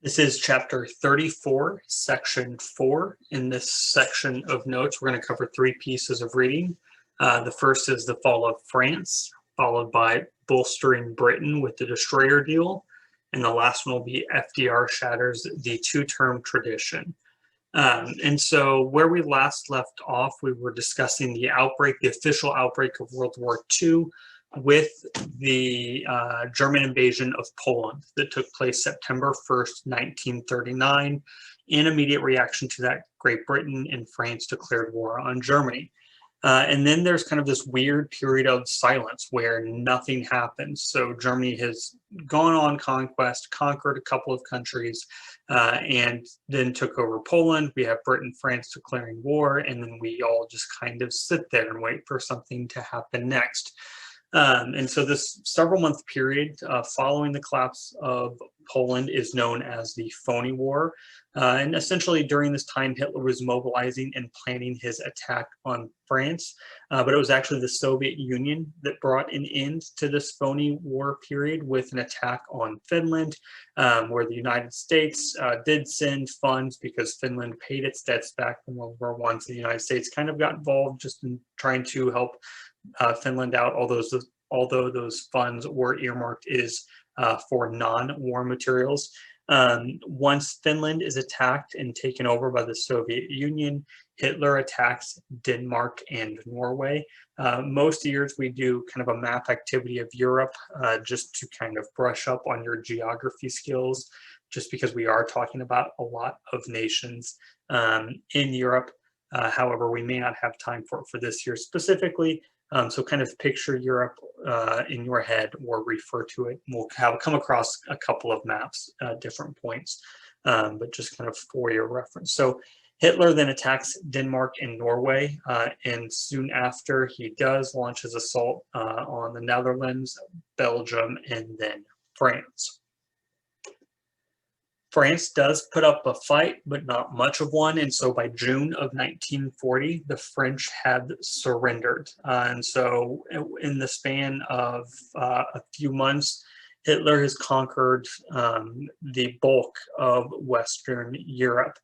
This is chapter 34, section 4. In this section of notes, we're going to cover three pieces of reading. The first is the fall of France, followed by Bolstering Britain with the destroyer deal. And the last one will be FDR Shatters, the two-term tradition. And so where we last left off, we were discussing the outbreak, the official outbreak of World War II, with the German invasion of Poland that took place September 1st, 1939. In immediate reaction to that, Great Britain and France declared war on Germany. And then there's kind of this weird period of silence where nothing happens. So Germany has gone on conquest, conquered a couple of countries, and then took over Poland. We have Britain, France declaring war, and then we all just kind of sit there and wait for something to happen next. And so this several month period following the collapse of Poland is known as the Phony War. And essentially during this time, Hitler was mobilizing and planning his attack on France. But it was actually the Soviet Union that brought an end to this Phony War period with an attack on Finland, where the United States did send funds because Finland paid its debts back from World War I. So the United States kind of got involved just in trying to help Finland out, although those funds were earmarked for non-war materials. Once Finland is attacked and taken over by the Soviet Union, Hitler attacks Denmark and Norway. Most years we do kind of a map activity of Europe just to kind of brush up on your geography skills, just because we are talking about a lot of nations in Europe. However, we may not have time for this year specifically. So kind of picture Europe in your head or refer to it. We'll come across a couple of maps at different points, but just kind of for your reference. So Hitler then attacks Denmark and Norway, and soon after he does launch his assault on the Netherlands, Belgium, and then France. France does put up a fight, but not much of one, and so by June of 1940, the French had surrendered. And so in the span of a few months, Hitler has conquered the bulk of Western Europe.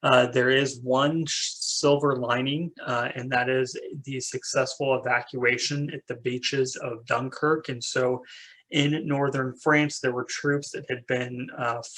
There is one silver lining, and that is the successful evacuation at the beaches of Dunkirk. And so in northern France, there were troops that had been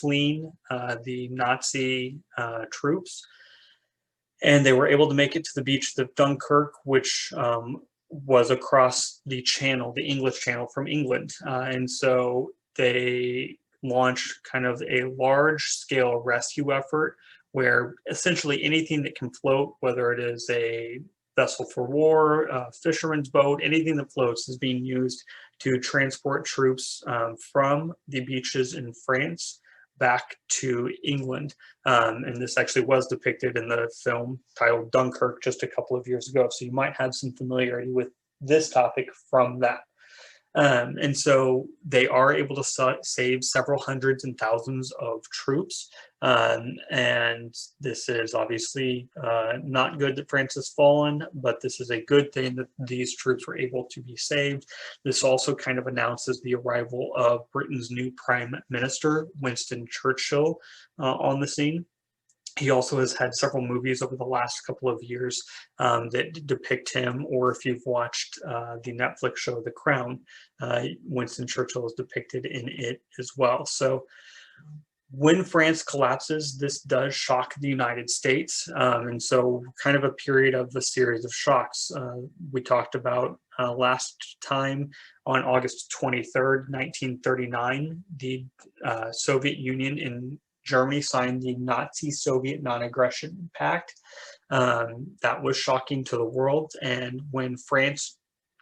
fleeing the Nazi troops, and they were able to make it to the beaches of Dunkirk, which was across the channel, the English Channel from England. And so they launched kind of a large-scale rescue effort where essentially anything that can float, whether it is a vessel for war, a fisherman's boat, anything that floats is being used to transport troops from the beaches in France back to England. And this actually was depicted in the film titled Dunkirk just a couple of years ago. So you might have some familiarity with this topic from that. And so they are able to save several hundreds and thousands of troops. And this is obviously not good that France has fallen, but this is a good thing that these troops were able to be saved. This also kind of announces the arrival of Britain's new Prime Minister, Winston Churchill, on the scene. He also has had several movies over the last couple of years that depict him, or if you've watched the Netflix show The Crown, Winston Churchill is depicted in it as well. So when France collapses, this does shock the United States. And so kind of a period of a series of shocks. We talked about last time on August 23rd, 1939, the Soviet Union and Germany signed the Nazi-Soviet Non-Aggression Pact. That was shocking to the world. And when France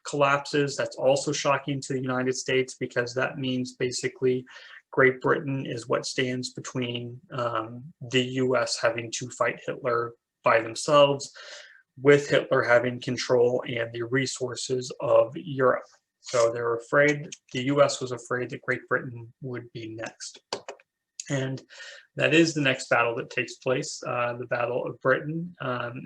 collapses, that's also shocking to the United States, because that means basically Great Britain is what stands between the US having to fight Hitler by themselves, with Hitler having control and the resources of Europe. So they're afraid, the US was afraid that Great Britain would be next. And that is the next battle that takes place, the Battle of Britain.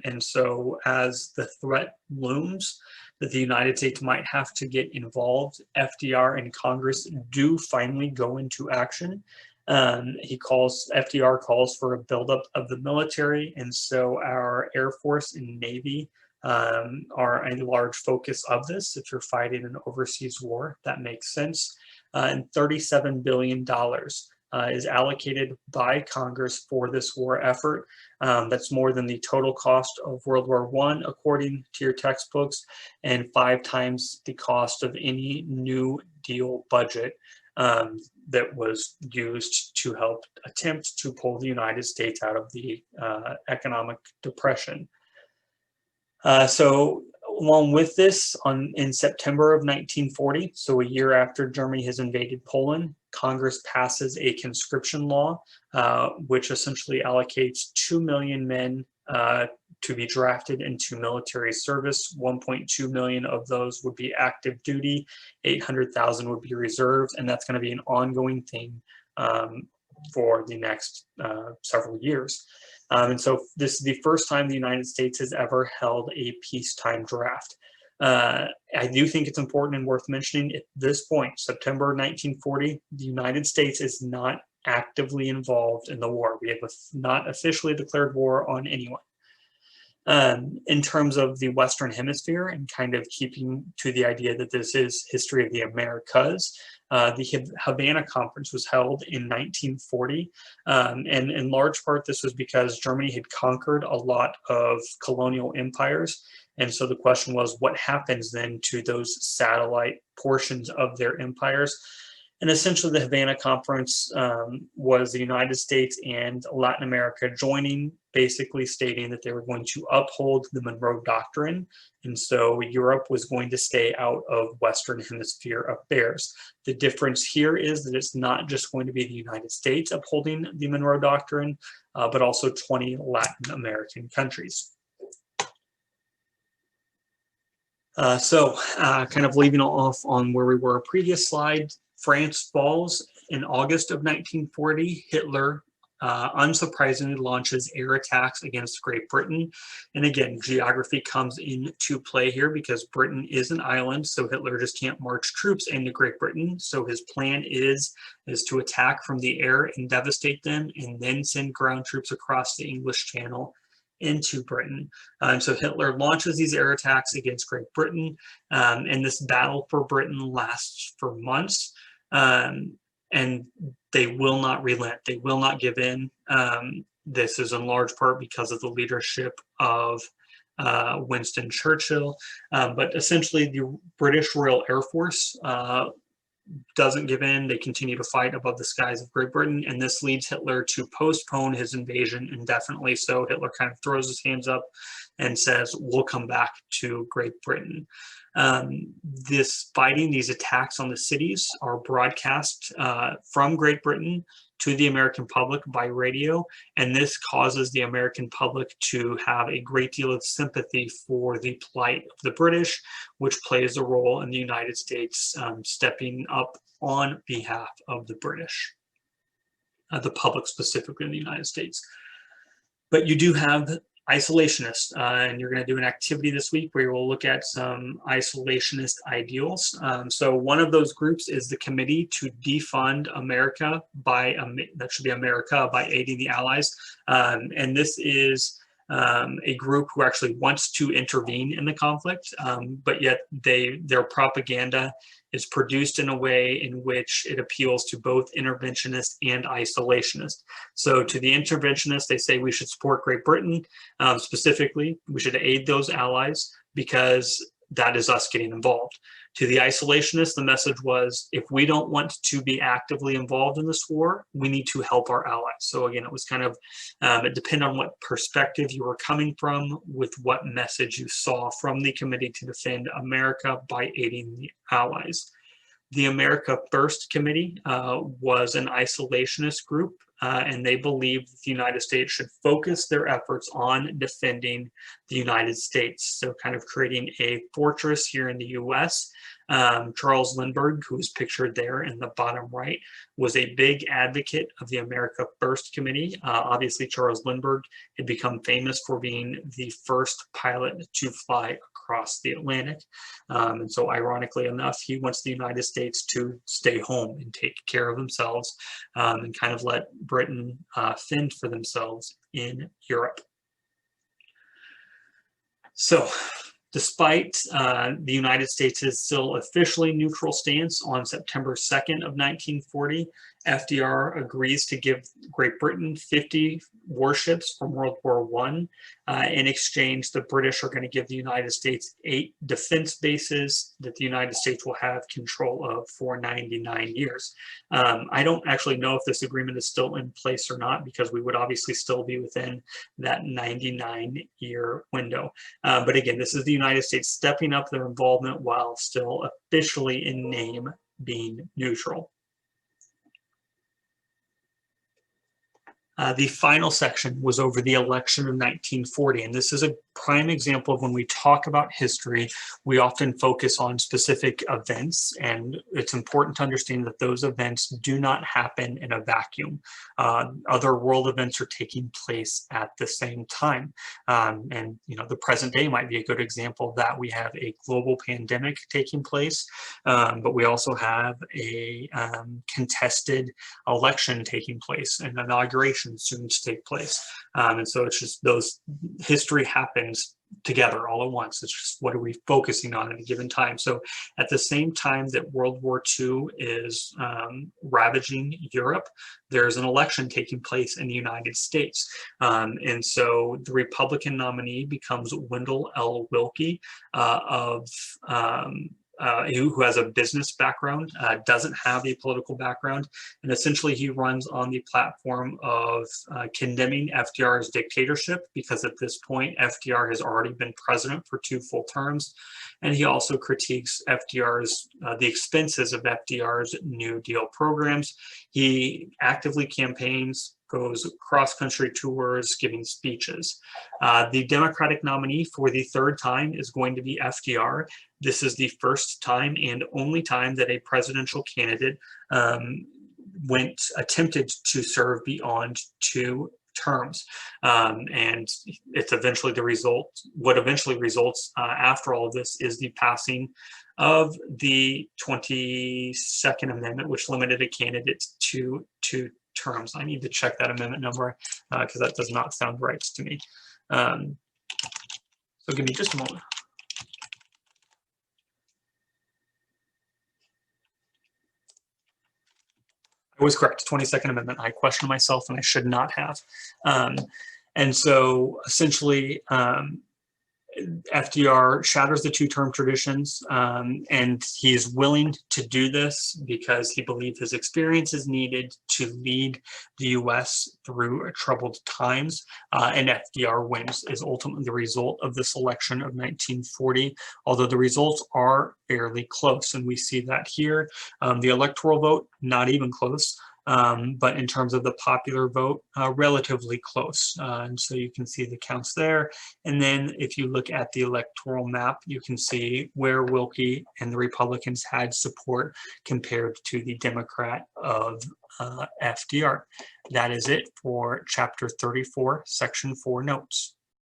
And so as the threat looms that the United States might have to get involved, FDR and Congress do finally go into action. FDR calls for a buildup of the military, and so our Air Force and Navy are a large focus of this. If you're fighting an overseas war, that makes sense. And $37 billion is allocated by Congress for this war effort. That's more than the total cost of World War I, according to your textbooks, and 5 times the cost of any New Deal budget that was used to help attempt to pull the United States out of the economic depression. So along with this, in September of 1940, so a year after Germany has invaded Poland, Congress passes a conscription law, which essentially allocates 2 million men to be drafted into military service. 1.2 million of those would be active duty, 800,000 would be reserves, and that's going to be an ongoing thing for the next several years. And so this is the first time the United States has ever held a peacetime draft. I do think it's important and worth mentioning at this point, September 1940, the United States is not actively involved in the war. We have not officially declared war on anyone. In terms of the Western Hemisphere and kind of keeping to the idea that this is history of the Americas, the Havana Conference was held in 1940, and in large part this was because Germany had conquered a lot of colonial empires, and so the question was, what happens then to those satellite portions of their empires? And essentially the Havana Conference was the United States and Latin America joining, basically stating that they were going to uphold the Monroe Doctrine. And so Europe was going to stay out of Western Hemisphere affairs. The difference here is that it's not just going to be the United States upholding the Monroe Doctrine, but also 20 Latin American countries. Kind of leaving off on where we were a previous slide, France falls in August of 1940. Hitler, unsurprisingly, launches air attacks against Great Britain. And again, geography comes into play here because Britain is an island, so Hitler just can't march troops into Great Britain. So his plan is to attack from the air and devastate them, and then send ground troops across the English Channel into Britain. So Hitler launches these air attacks against Great Britain, and this battle for Britain lasts for months, and they will not relent. They will not give in. This is in large part because of the leadership of Winston Churchill, but essentially the British Royal Air Force doesn't give in. They continue to fight above the skies of Great Britain, and this leads Hitler to postpone his invasion indefinitely. So Hitler kind of throws his hands up and says, we'll come back to Great Britain. This fighting, these attacks on the cities are broadcast from Great Britain to the American public by radio, and this causes the American public to have a great deal of sympathy for the plight of the British, which plays a role in the United States stepping up on behalf of the British, the public specifically in the United States. But you do have isolationists, and you're going to do an activity this week where we'll look at some isolationist ideals. So one of those groups is the Committee to Defund America that should be America by aiding the Allies, and this is a group who actually wants to intervene in the conflict, but yet their propaganda is produced in a way in which it appeals to both interventionists and isolationists. So to the interventionists, they say we should support Great Britain. Specifically, we should aid those allies because that is us getting involved. To the isolationists, the message was, if we don't want to be actively involved in this war, we need to help our allies. So again, it was kind of, it depended on what perspective you were coming from, with what message you saw from the Committee to Defend America by aiding the allies. The America First Committee was an isolationist group, and they believed the United States should focus their efforts on defending the United States. So kind of creating a fortress here in the US. Charles Lindbergh, who is pictured there in the bottom right, was a big advocate of the America First Committee. Obviously, Charles Lindbergh had become famous for being the first pilot to fly across the Atlantic. And so ironically enough, he wants the United States to stay home and take care of themselves and kind of let Britain fend for themselves in Europe. So despite the United States' still officially neutral stance on September 2nd of 1940, FDR agrees to give Great Britain 50 warships from World War I. In exchange, the British are going to give the United States 8 defense bases that the United States will have control of for 99 years. I don't actually know if this agreement is still in place or not, because we would obviously still be within that 99-year window. But again, this is the United States stepping up their involvement while still officially in name being neutral. The final section was over the election of 1940, and this is a prime example of when we talk about history, we often focus on specific events, and it's important to understand that those events do not happen in a vacuum. Other world events are taking place at the same time, and the present day might be a good example of that. We have a global pandemic taking place, but we also have a contested election taking place, and inauguration soon to take place. And so it's just those, history happens together all at once. It's just what are we focusing on at a given time. So at the same time that World War II is ravaging Europe, there's an election taking place in the United States. And so the Republican nominee becomes Wendell L. Willkie who has a business background, doesn't have a political background, and essentially he runs on the platform of condemning FDR's dictatorship, because at this point FDR has already been president for 2 full terms, and he also critiques FDR's the expenses of FDR's New Deal programs. He actively campaigns, goes cross-country tours, giving speeches. The Democratic nominee for the 3rd time is going to be FDR. This is the first time and only time that a presidential candidate attempted to serve beyond 2 terms. And it's eventually the result, what eventually results after all of this is the passing of the 22nd Amendment, which limited a candidate to 2 terms. I need to check that amendment number because that does not sound right to me. So give me just a moment. I was correct, 22nd Amendment. I questioned myself and I should not have. And so essentially, FDR shatters the 2-term traditions, and he is willing to do this because he believed his experience is needed to lead the U.S. through troubled times, and FDR wins is ultimately the result of this election of 1940, although the results are fairly close, and we see that here. The electoral vote, not even close. But in terms of the popular vote, relatively close. And so you can see the counts there. And then if you look at the electoral map, you can see where Willkie and the Republicans had support compared to the Democrat of FDR. That is it for Chapter 34, Section 4 notes.